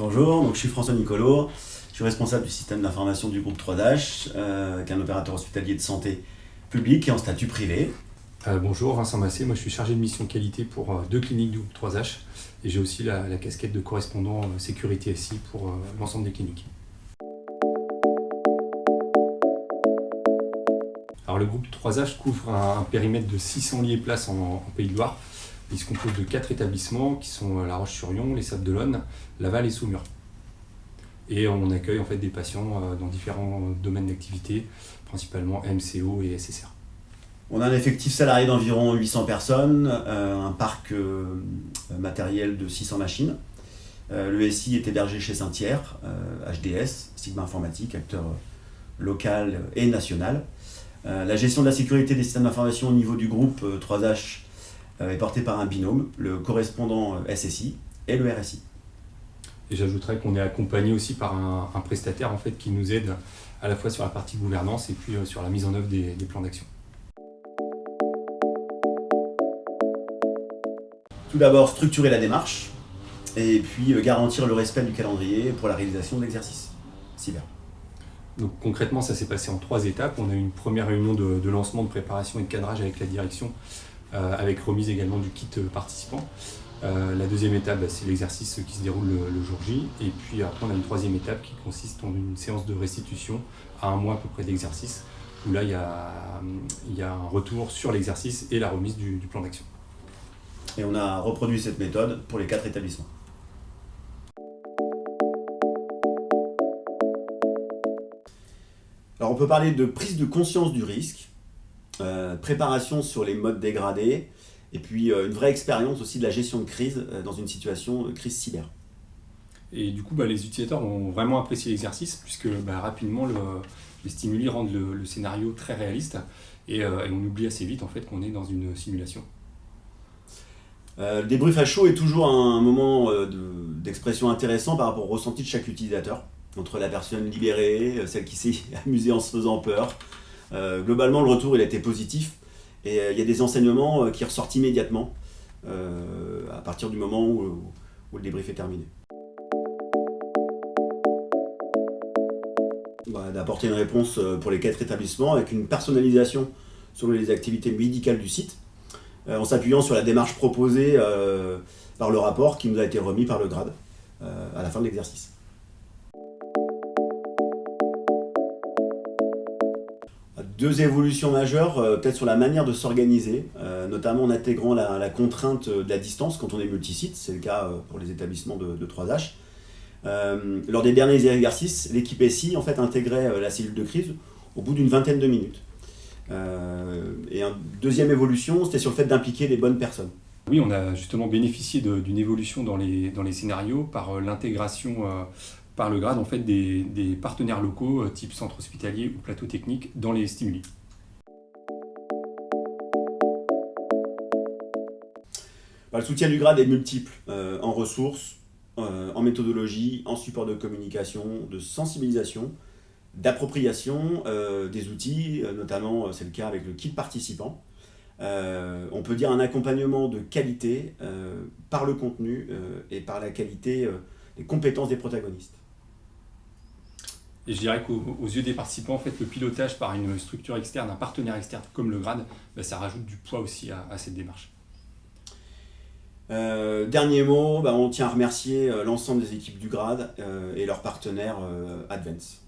Bonjour, donc je suis François Nicolo, je suis responsable du système d'information du groupe 3H, qui est un opérateur hospitalier de santé public et en statut privé. Bonjour, Vincent Massé, moi je suis chargé de mission qualité pour 2 cliniques du groupe 3H et j'ai aussi la casquette de correspondant sécurité SI pour l'ensemble des cliniques. Alors le groupe 3H couvre un périmètre de 600 lits et places en Pays de Loire. Il se compose de 4 établissements qui sont La Roche-sur-Yon, les Sables-d'Olonne, Laval et Saumur. Et on accueille en fait des patients dans différents domaines d'activité, principalement MCO et SSR. On a un effectif salarié d'environ 800 personnes, un parc matériel de 600 machines. Le SI est hébergé chez Saint-Thiers, HDS, Sigma Informatique, acteur local et national. La gestion de la sécurité des systèmes d'information au niveau du groupe 3H est portée par un binôme, le correspondant SSI et le RSI. Et j'ajouterais qu'on est accompagné aussi par un prestataire en fait, qui nous aide à la fois sur la partie gouvernance et puis sur la mise en œuvre des plans d'action. Tout d'abord, structurer la démarche et puis garantir le respect du calendrier pour la réalisation de l'exercice cyber. Donc concrètement, ça s'est passé en 3 étapes. On a eu une première réunion de lancement, de préparation et de cadrage avec la direction, avec remise également du kit participant. La deuxième étape, c'est l'exercice qui se déroule le jour J. Et puis après, on a une troisième étape qui consiste en une séance de restitution à 1 mois à peu près d'exercice, où là, il y a un retour sur l'exercice et la remise du plan d'action. Et on a reproduit cette méthode pour les 4 établissements. Alors on peut parler de prise de conscience du risque, préparation sur les modes dégradés, et puis une vraie expérience aussi de la gestion de crise dans une situation de crise cyber. Et du coup, les utilisateurs ont vraiment apprécié l'exercice puisque rapidement les stimuli rendent le scénario très réaliste et on oublie assez vite en fait qu'on est dans une simulation. Le débrief à chaud est toujours un moment d'expression intéressant par rapport au ressenti de chaque utilisateur, entre la personne libérée, celle qui s'est amusée en se faisant peur. Globalement, le retour il a été positif et il y a des enseignements qui ressortent immédiatement à partir du moment où le débrief est terminé. D'apporter une réponse pour les 4 établissements avec une personnalisation selon les activités médicales du site, en s'appuyant sur la démarche proposée par le rapport qui nous a été remis par le grade à la fin de l'exercice. Deux évolutions majeures, peut-être sur la manière de s'organiser, notamment en intégrant la contrainte de la distance quand on est multisite, c'est le cas pour les établissements de 3H. Lors des derniers exercices, l'équipe SI en fait, intégrait la cellule de crise au bout d'une vingtaine de minutes. Et une deuxième évolution, c'était sur le fait d'impliquer les bonnes personnes. Oui, on a justement bénéficié d'une évolution dans les scénarios par l'intégration par le grade en fait, des partenaires locaux type centre hospitalier ou plateau technique dans les stimuli. Le soutien du grade est multiple en ressources, en méthodologie, en support de communication, de sensibilisation, d'appropriation des outils, notamment c'est le cas avec le kit participant. On peut dire un accompagnement de qualité par le contenu et par la qualité des compétences des protagonistes. Et je dirais qu'aux yeux des participants, en fait, le pilotage par une structure externe, un partenaire externe comme le grade, ça rajoute du poids aussi à cette démarche. Dernier mot, on tient à remercier l'ensemble des équipes du grade et leurs partenaires Advance.